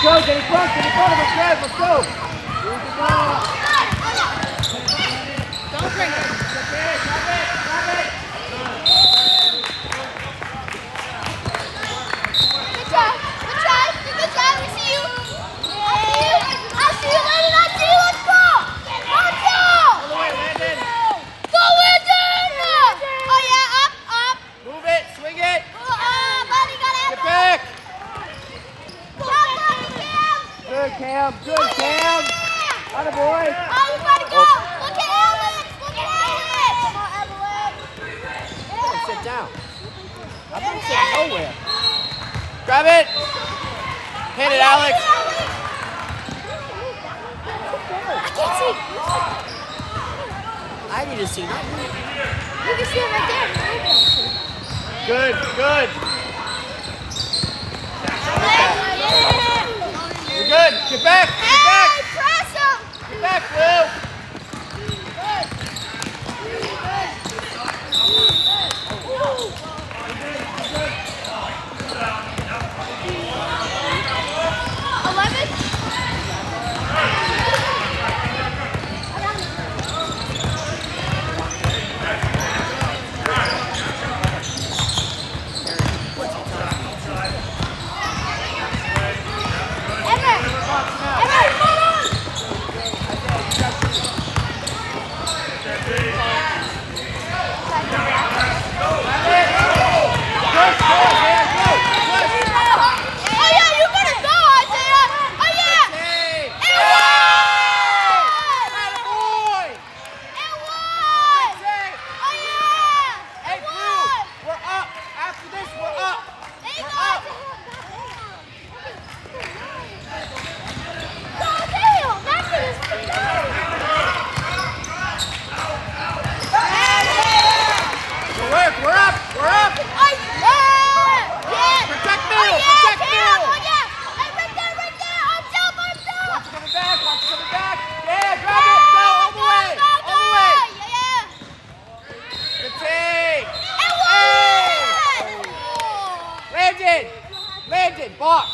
go, get in front of us, guys, let's go. Here's the ball. Don't bring it. Grab it. Good job, we see you. I see you, Landon, let's go. Let's go. All the way, Landon. Go, Landon. Oh yeah, up. Move it, swing it. Landon got it. Get back. Good, Cam. Good, Cam. Atta boy. Oh, you gotta go. Look at Alex. Come on, Avalanche. Sit down. I'm not sitting nowhere. Grab it. Hit it, Alex. I can't see. I need to see nothing. You can see it right there. Good. You're good. Get back. Hey, press him. Get back, Will. Landon, box.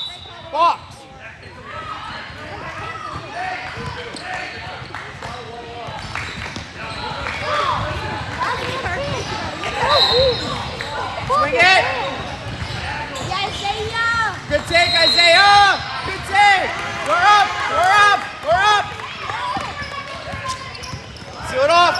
Swing it. Good take, Isaiah. Good take. We're up. Seal it off.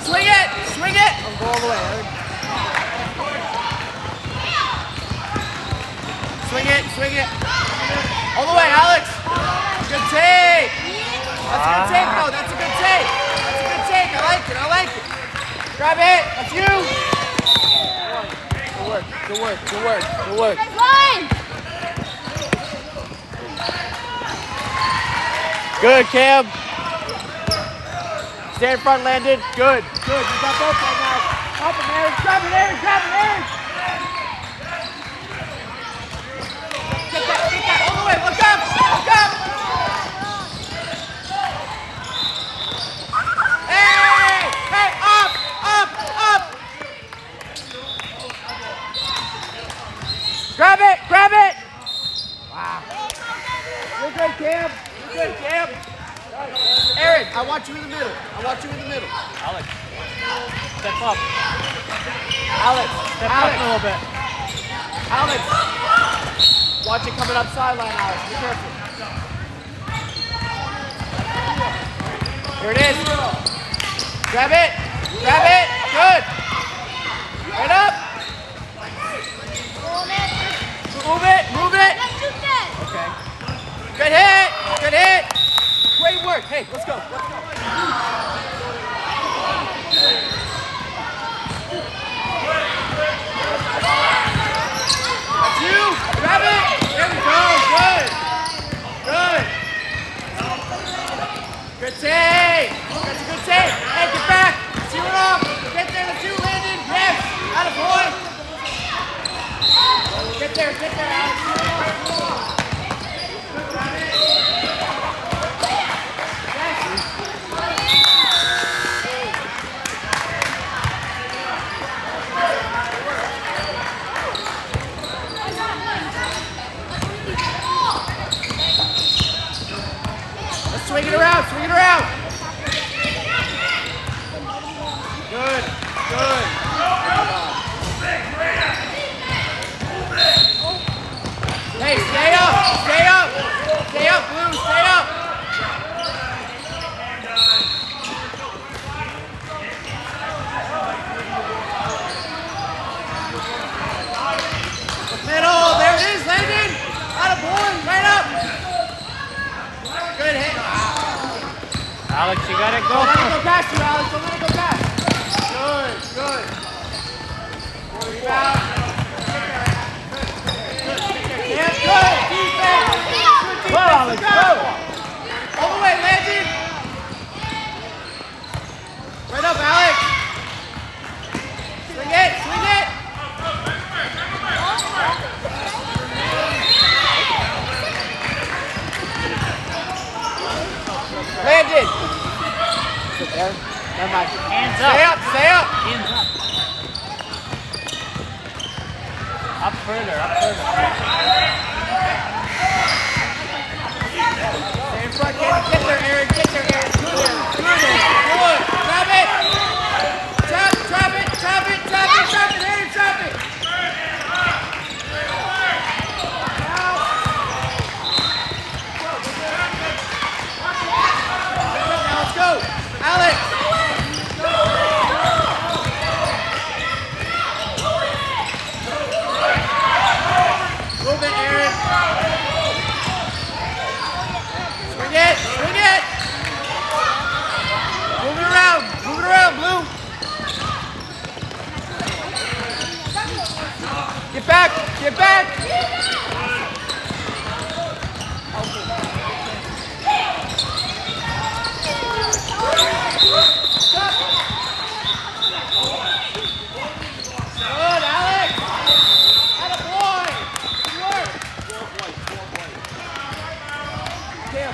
Swing it! I'll go all the way. Swing it. All the way, Alex. Good take. That's a good take, though. That's a good take. I like it. Grab it. That's you. Good work. Line. Good, Cam. Stay in front, Landon. Good. You got both right now. Up him, Aaron. Grab it, Aaron. Get that all the way. Look up. Hey, up. Grab it. Wow. You're good, Cam. Aaron, I want you in the middle. Alex, step up. Alex, Step up a little bit. Alex, watch it coming up sideline, Alex. Be careful. Here it is. Grab it. Good. Right up. Move it. Get there, Alex. Swing it around, swing it around. Good, good. Hey, stay up, stay up. Stay up, Blue, stay up. Middle, there it is, Landon. Attaboy, right up. Good hit. Alex, you gotta go. Don't let it go past you, Alex. Don't let it go past. Good, good. Rebound. Yeah, good. Defense. Good defense. Go, Alex, go. All the way, Landon. Right up, Alex. Swing it, swing it. Landon. Sit there. Never mind. Hands up. Stay up, stay up. Hands up. Up further, up further. Stay in front, get there, Aaron. Get there, Aaron. Good, good. Trap it. Trap it, trap it, trap it, trap it, Aaron, trap it. Now let's go. Alex. Move it, Aaron. Swing it, swing it. Move it around, Blue. Get back, get back. Good, Alex. Attaboy. Good work. Kim.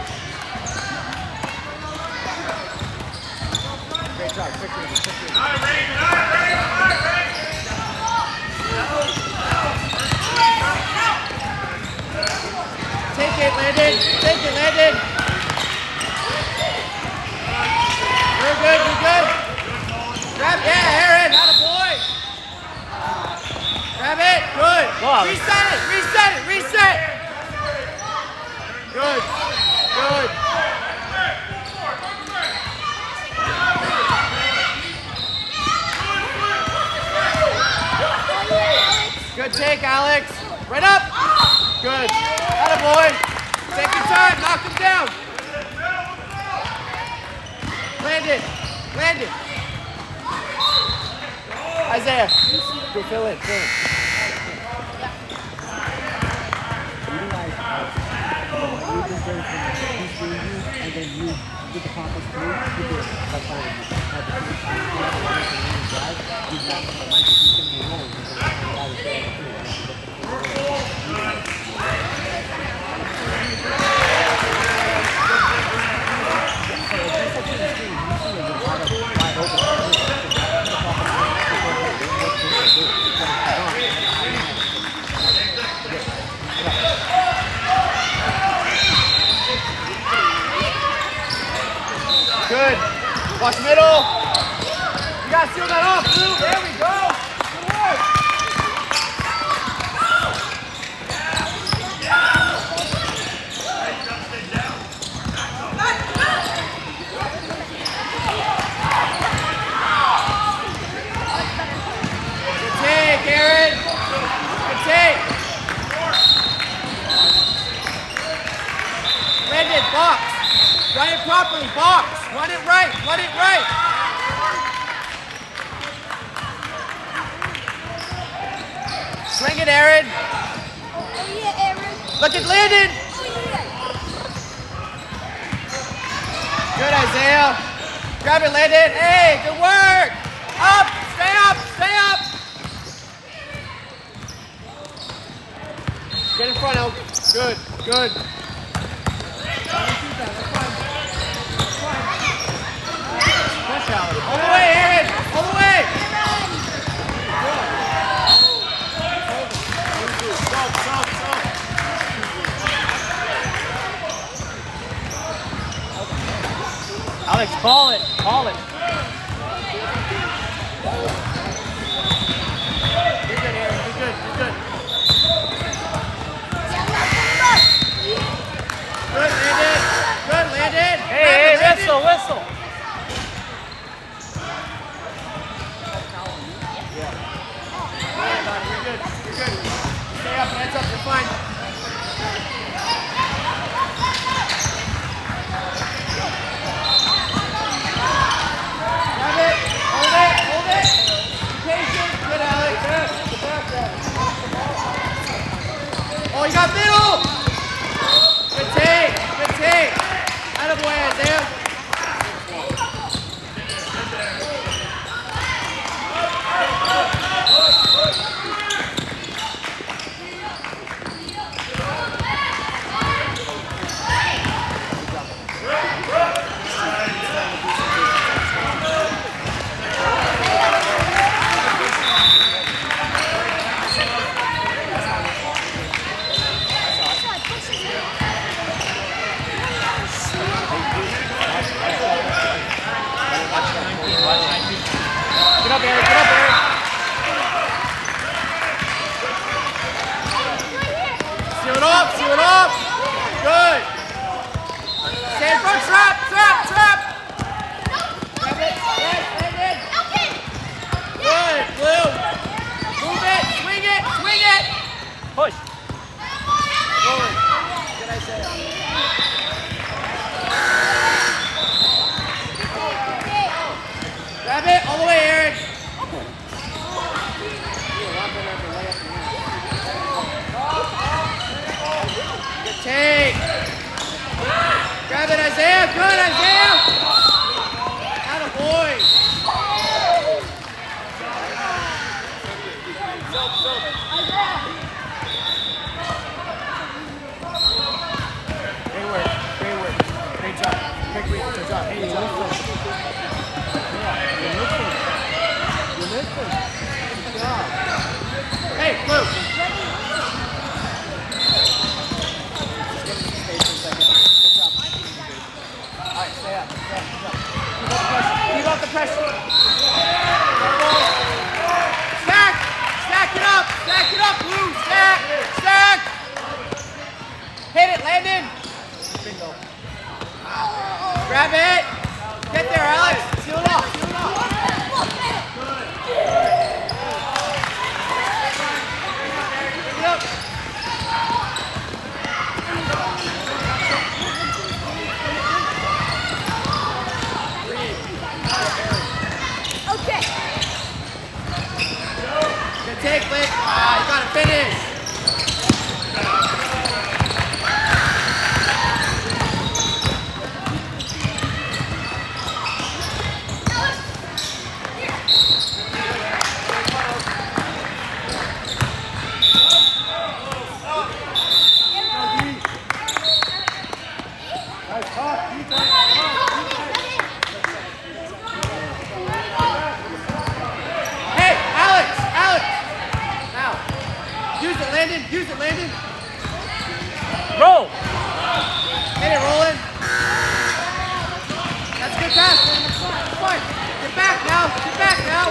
Great job. Quick reading, quick reading. Take it, Landon. Take it, Landon. You're good, you're good. Grab, yeah, Aaron, attaboy. Grab it, good. Wow. Reset it, reset it, reset. Good, good. Good take, Alex. Right up. Good. Attaboy. Take your time, knock him down. Landon, Landon. Isaiah, go fill in, fill in. And then you get the conference through, you do it. That's fine with you. Now, the first time you have a drive, he's not going to mind you. He's going to be alone. He's going to be always there too. Good. Watch middle. You gotta seal that off, Blue. There we go. Good work. Good take, Aaron. Good take. Landon, box. Run it properly, box. Run it right, run it right. Swing it, Aaron. Oh yeah, Aaron. Look at Landon. Oh yeah. Good, Isaiah. Grab it, Landon. Hey, good work. Up, stay up, stay up. Get in front, Elk. Good, good. Push, Alex. All the way, Aaron. All the way. Alex, call it. Call it. You're good, Aaron. You're good. You're good. Good, Landon. Good, Landon. Hey, Landon. whistle, whistle. You're good. You're good. Stay up, hands up. You're fine. Grab it. Hold it. Hold it. Be patient. Good, Alex. Oh, you got middle. Good take. Good take. Attaboy, Isaiah. Get up, Eric. Get up, Eric. Seal it off. Seal it off. Good. Stay in front. Trap. Trap. Trap. Grab it. Yes, Landon. Good. Blue. Move it. Swing it. Swing it. Push. Rolling. Good, Isaiah. Grab it. All the way, Eric. Good take. Grab it, Isaiah. Good, Isaiah. Attaboy. Great work. Great work. Great job. Great job. Good job. Good job. You missed him. Good job. Hey, Blue. Alright, stay up. Stay up. Keep up the pressure. Stack! Stack it up! Stack it up, Blue! Stack! Stack! Hit it, Landon! Bingo. Grab it! Get there, Alex! Seal it off! Seal it off! Pick it up! Good take, Blake. Ah, you gotta finish. Hey, Alex! Alex! Now. Use it, Landon. Use it, Landon. Roll. Hit it, Roland. That's a good pass, man. That's fine. That's fine. Get back now. Get back now.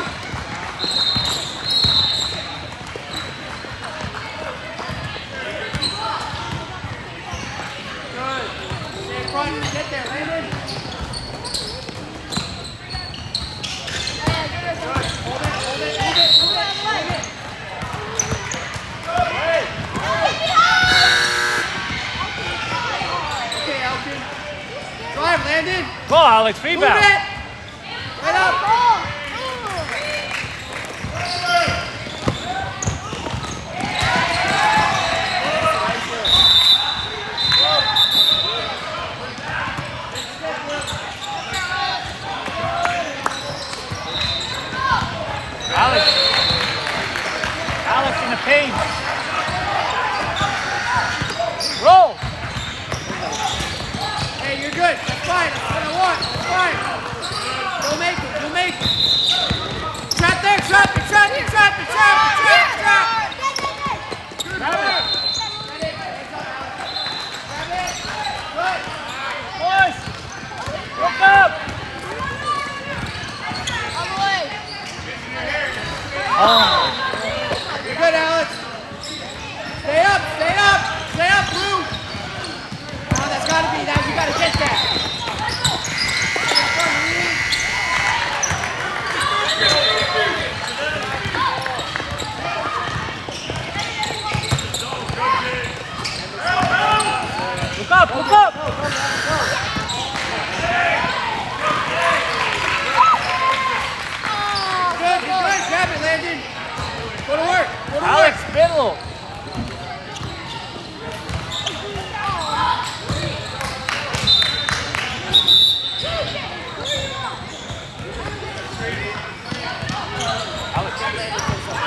Good. Stay in front. Get there, Landon. Good. Hold it. Hold it. Move it. Move it. Move it. Okay, Elkin. Drive, Landon. Go, Alex. Move Rebound. it. Right up. Alex. Alex in the paint. Roll. Hey, you're good. That's fine. That's what I want. That's fine. Go make it. Go make it. Trap there. Trap it. Trap it. Trap it. Trap it. Trap it. Trap it. Good Grab work. it. Grab it. Good. Push. Look up. Oh. You're good, Alex. Stay up. Stay up. Stay up, Blue. Oh, that's got to be that. You got to get that. Look up. Look up. Good. Good. Grab it, Landon. Go to work. Go to Alex, work. middle.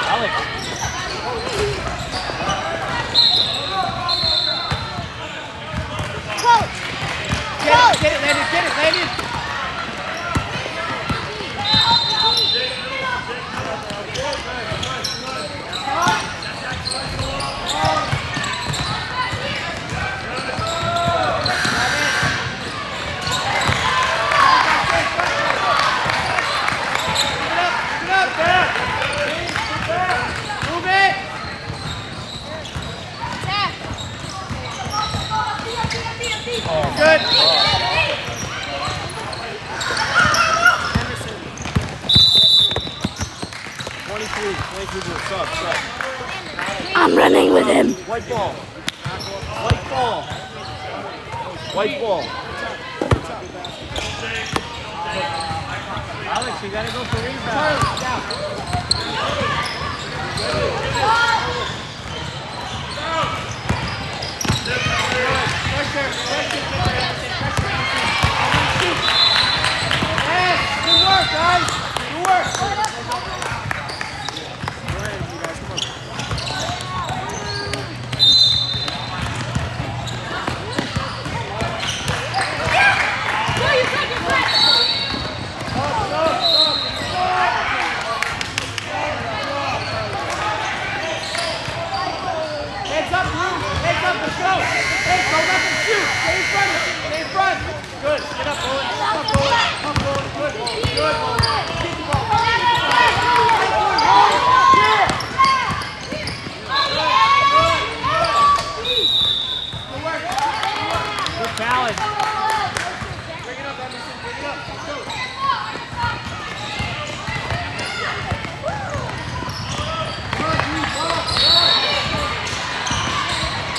Alex. Alex. Get it, Landon. Get it, Landon. Move it. Good. I'm running with him. White ball. White ball. White ball. Alex, you gotta go for rebound. Pressure. Yes. Good work, guys. Good work. Heads up, Blue. Heads up. Let's go. Hey, go up and shoot. Stay in front. Stay in front. Good. Get up, Bowen. Up, Bowen. Up, Bowen. Good, Bowen. Good, Bowen. Keep the ball. Good work. Good challenge. Bring it up, Emerson. Bring it up. Let's go.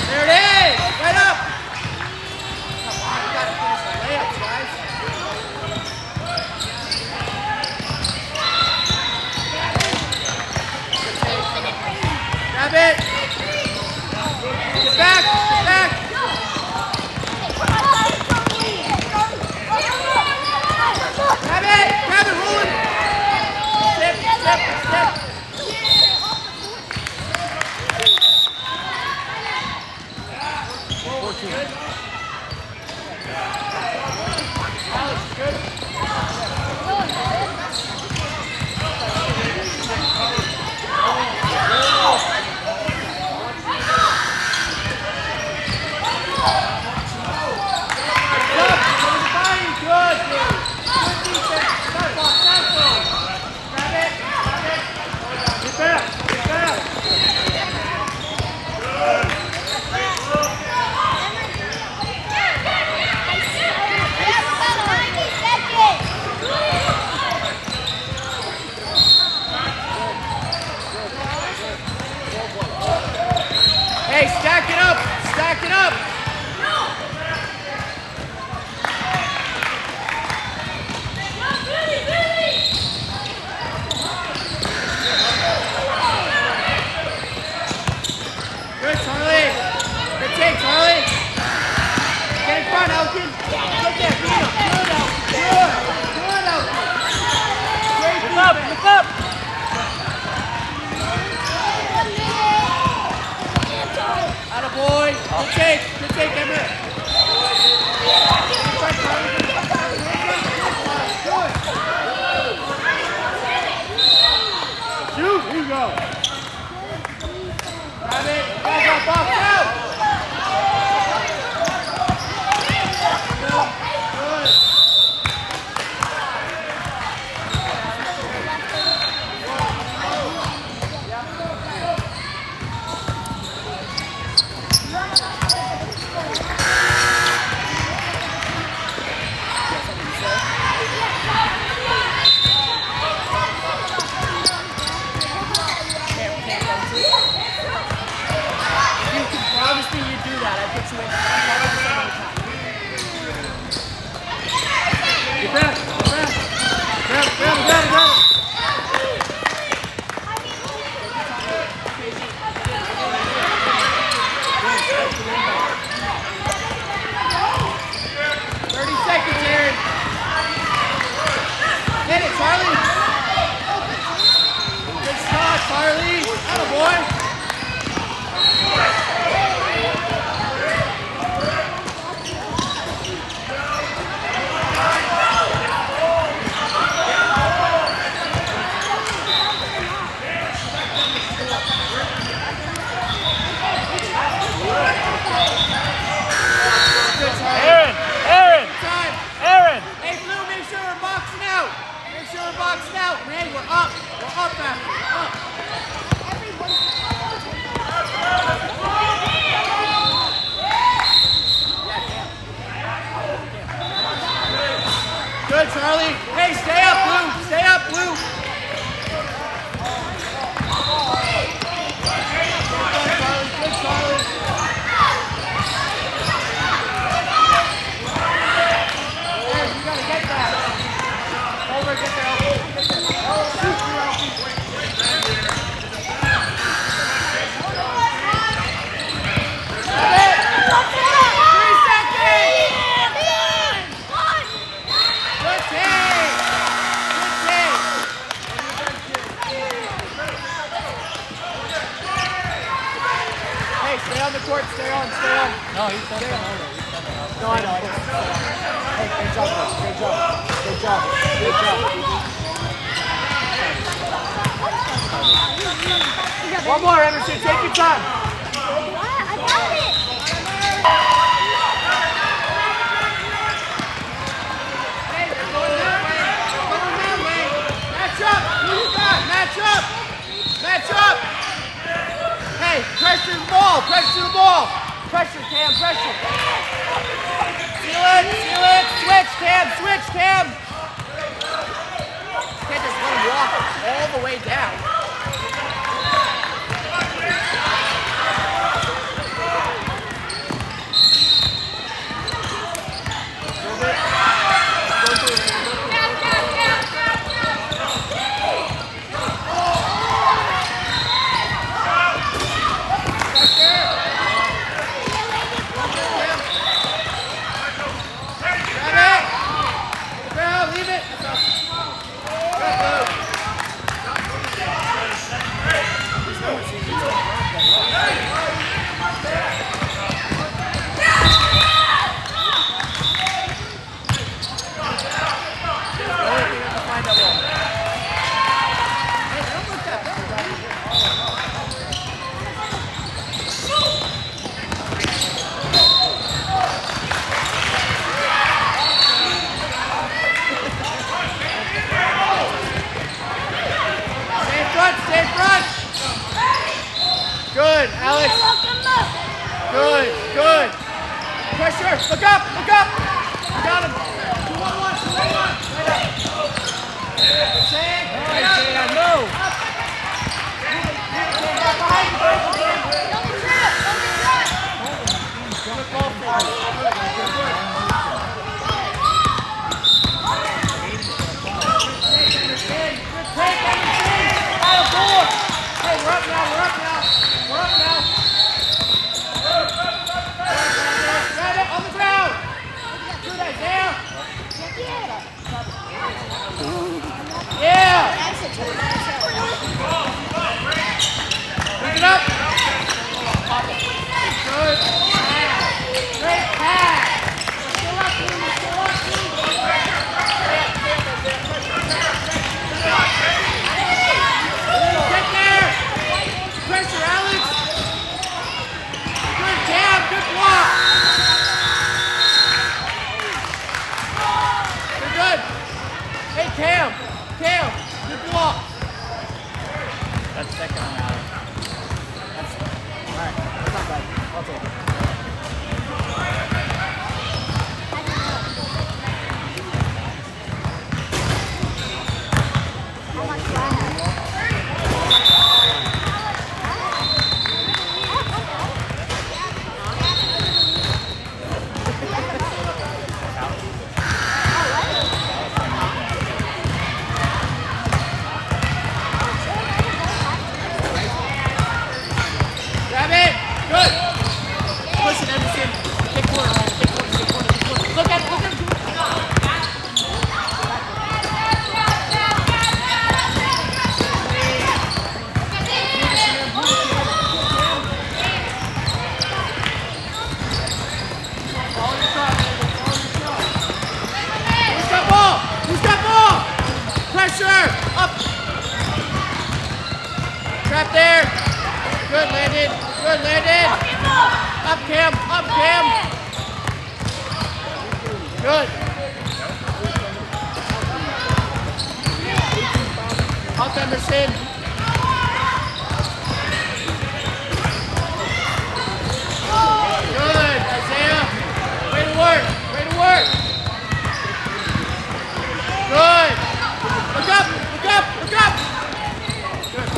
There it is! Right up! Come on, we gotta finish the layups, guys. Grab it! Get back! Get back! Grab it! Grab it, Roland! Step, step, step! Good. Alex, good. Good, dude. Good defense. Start off, start off. Grab it. Grab it. Get back. Get back. Hey, stack it up! Stack it up! Good, Charlie! Good take, Charlie! Get in front, Elkin! Good there, beat him! Good, Elkin! Good! Good, Elkin! Great Look up. defense! Look up. Attaboy! Good take, Emmer. Shoot, here you go. Grab it, guys, box out. Good. Get back, get back. Grab it. 30 seconds, Aaron. Hit it, Charlie. Good shot, Charlie. Atta boy. Aaron! Hey, Blue, make sure we're boxing out. Man, we're up after. We're up. Good, Charlie. Hey, stay up, Blue. Good, Charlie. You gotta get that. Over, get there. Shoot, Stay on the court, stay on. No, he's done over. No, I know. Hey, great job. One more, Emerson, take your time. I got it. Hey, they're going that way. Match up. Who you got? Match up. Hey, pressure the ball. Pressure, Cam, pressure. Seal it. Switch, Cam. You can't just let him walk all the way down. Stay front. Good, Alex. Good. Pressure. Look up. You got him. 2-1-1. Right up. Move. We're up now. Grab it on the ground. Do that, Sam. Yeah. Pick it up. Good. Push it, Emerson. Take corner, man. Take corner, take corner, take corner. Look at him. Pressure! Up! Trap there! Good, Landon! Good, Landon! Up, Cam! Up, Cam! Good! Up, Emerson! Good, Isaiah! Way to work! Way to work! Good! Look up! Look up! Look up! Good.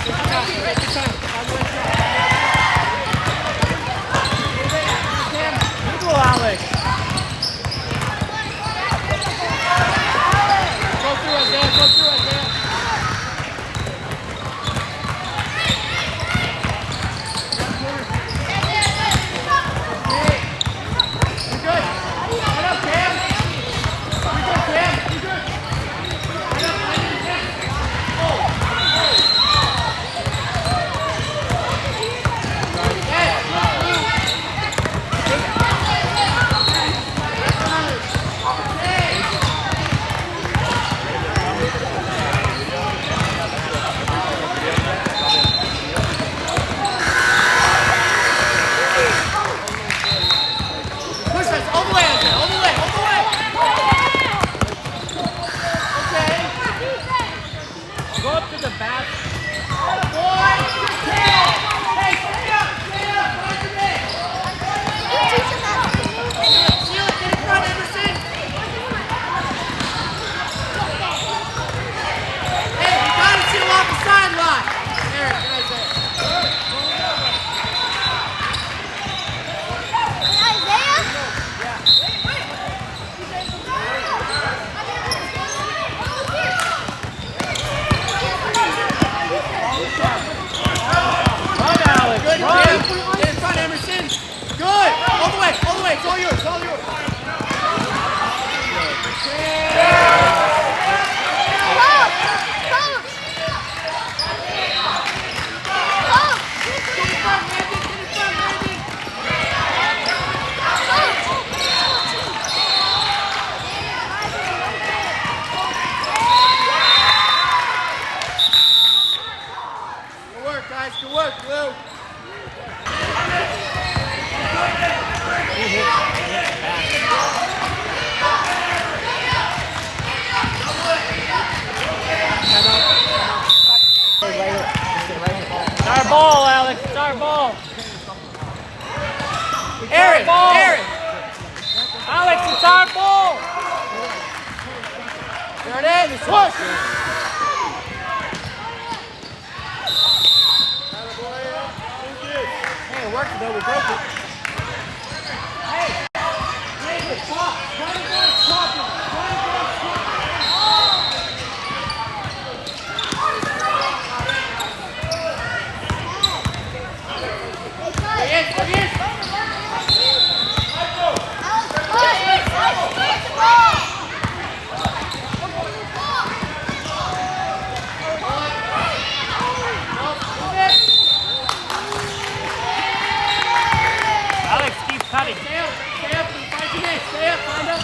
Good time. Good time. Go, Alex. Go through, Isaiah. Go through, Isaiah. You're good. Get up, Cam. You're good, Cam. You're good. It's all yours. It's all yours. Good work, guys. Good work, Blue. It's our ball, Alex. It's our ball. Aaron, ball. Aaron. Alex, it's our ball. There it is. Push. Hey, it worked though. We broke it. Hey, David, stop. Running back, stopping. Running back, stopping. Again. Alex, keep cutting. Stay up, 5 minutes. Stay up, find up.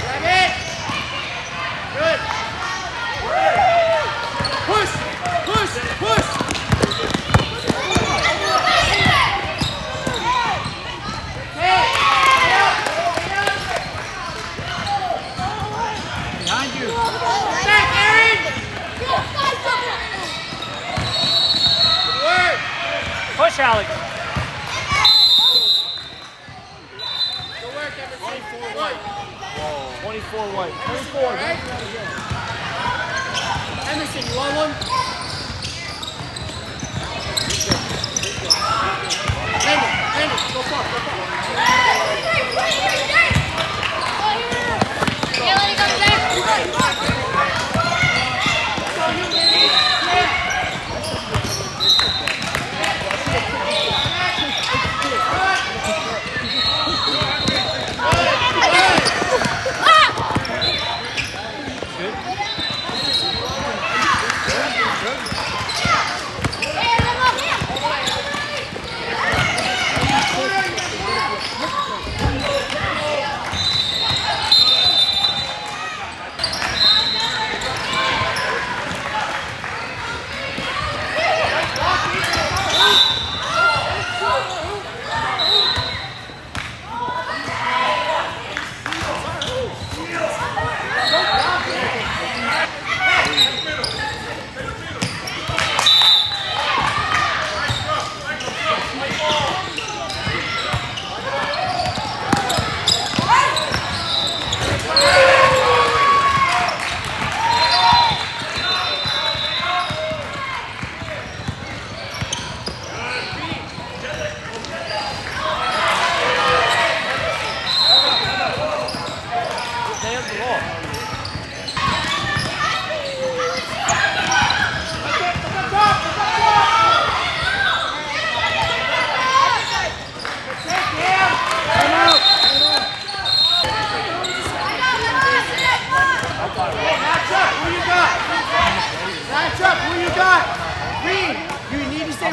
Grab it. Good. Push. Behind you. Back, Aaron. Good work. Push, Alex. Good work, everybody. 24 white. 24 white. 24. All right. Emerson, you want one?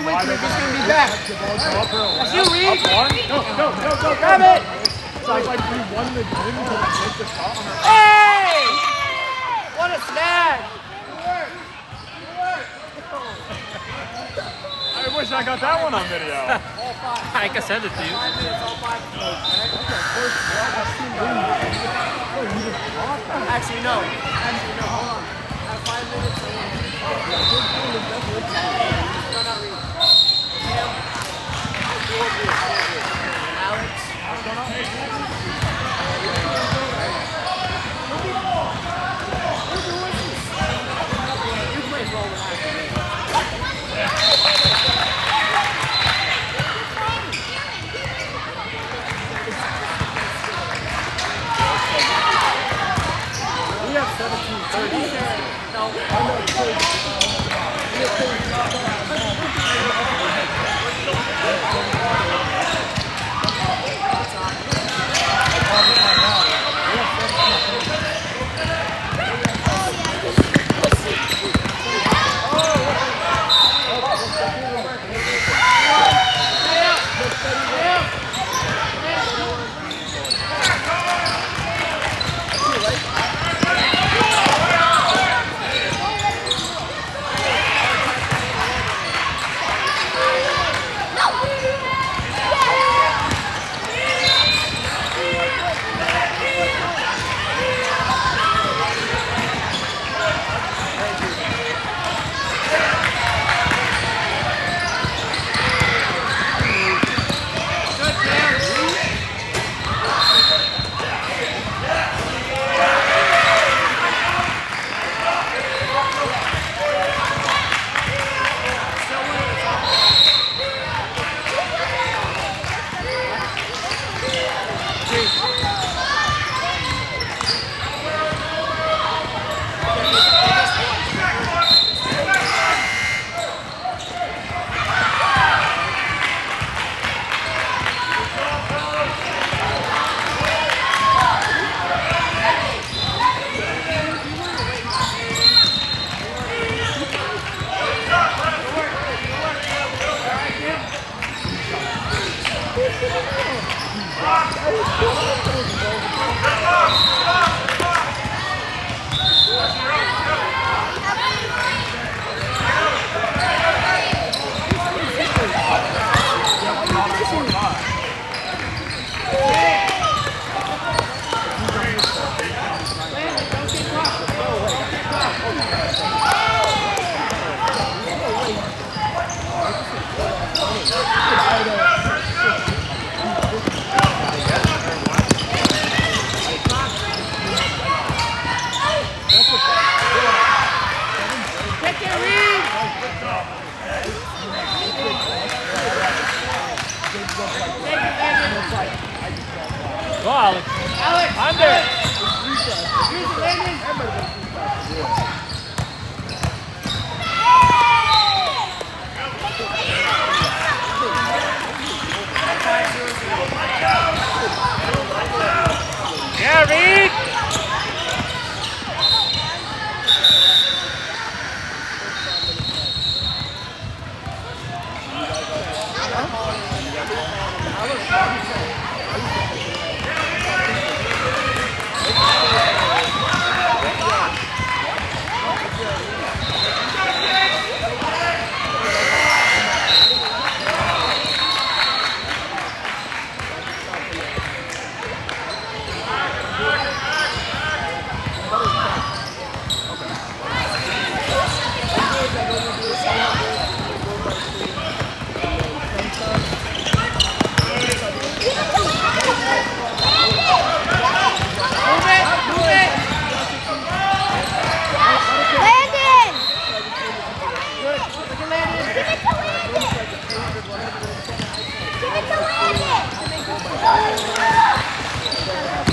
weak link is going to be back. That's you, Reed. Go, grab it. Sounds like we won the game because I missed the shot on her. Hey! What a snag. I wish I got that one on video. I can send it to you. Actually, no. Hold on. At 5 minutes. No, not Reed. Alex. You play role with we have 17:30. No. Go, Alex. Alex! Under. Use it, Landon! Yeah, Reed.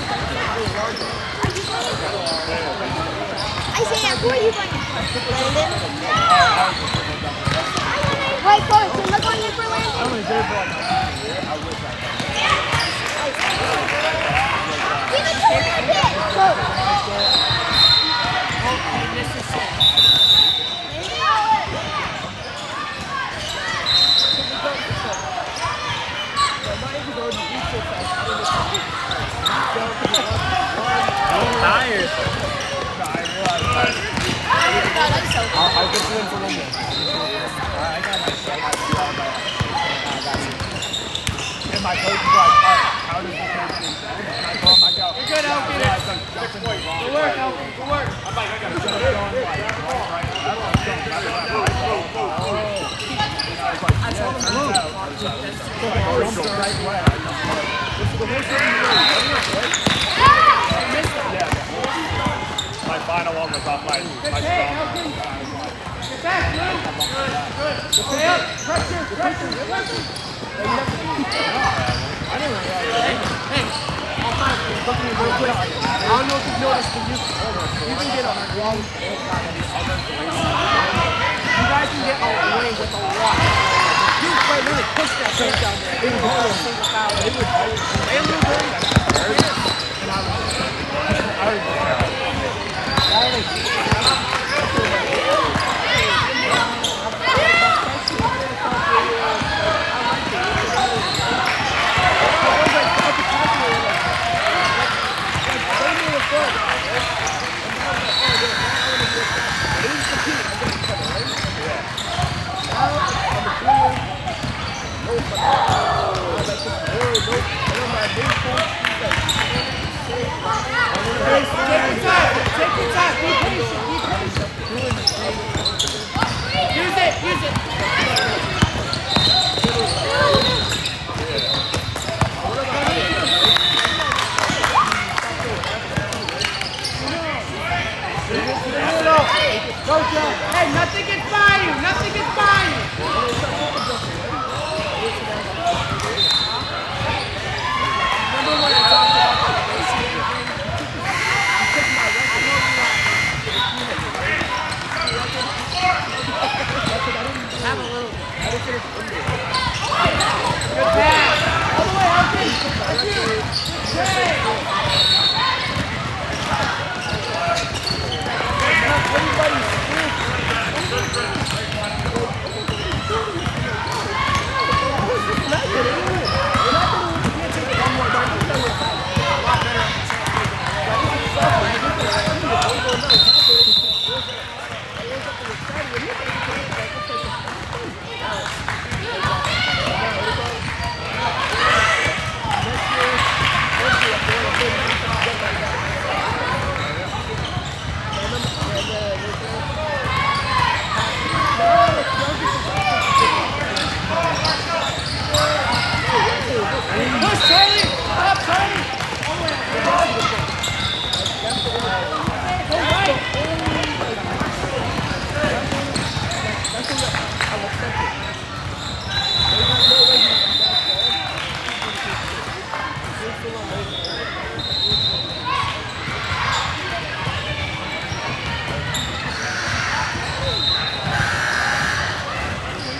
Who are you going for? Landon? Wait, coach, am I going in for Landon? I'm going to go for Give it to Landon! Coach. my coach is like, all right, how does this make sense? And I told him, I go, You're good, Elkin. yeah, it's like, good work, Elkin. Good work. My final one was off my Get back, Lou. Good. Stay up. Pressure. Hey. I don't know if you've noticed, but you can get a long you guys can get away with a lot. You quite really push that thing down there. They would hold a single foul. They would Take your time. Be patient. Use it. Hey, nothing gets by you. Remember when I talked about have a little. Good pass. All the way, Elkin. That's you. Push, Charlie! Up, Charlie! Go right!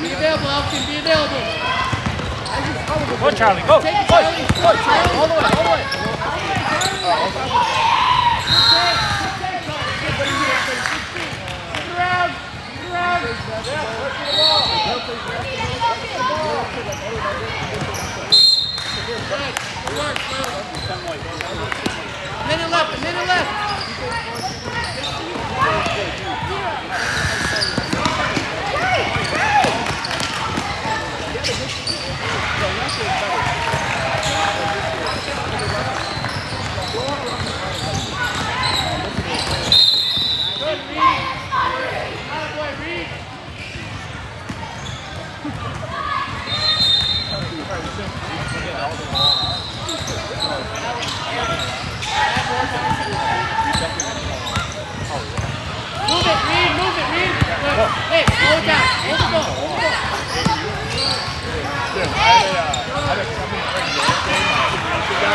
Be available, Elkin, be available. Go, Charlie, go. Take it, Charlie. Go, Charlie. All the way. Get around. Good work, A minute left. Good, Reed. Attaboy, Reed. Move it, Reed. Good. Hey, slow it down. Hold the ball. Dude, I had a 7-point game like 2 weeks ago.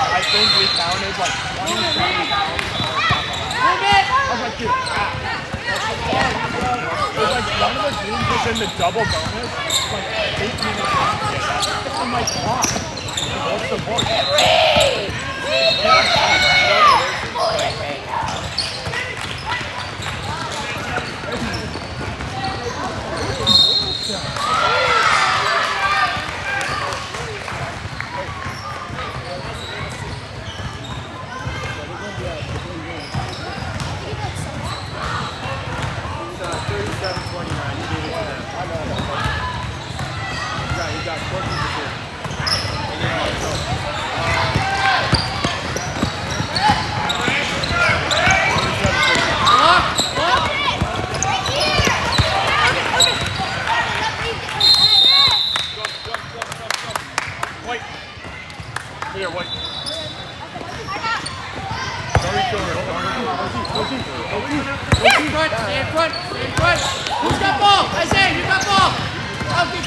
I think we counted like 27 pounds. Move it. I was like, dude, it was like one of the teams was in the double bonus, like 8 minutes in. I'm like, wow. What's the point? You got 14%.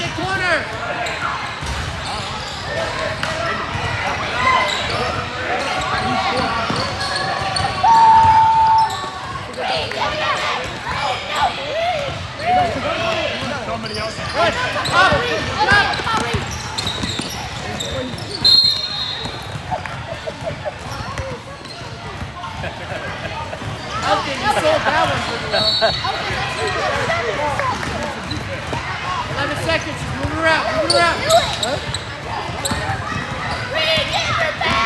Opposite corner. Somebody else. Good. Up. Jump. Elton, you sold that one pretty well. 11 seconds. Just move it around. Move it around. Huh? Reed, get your back!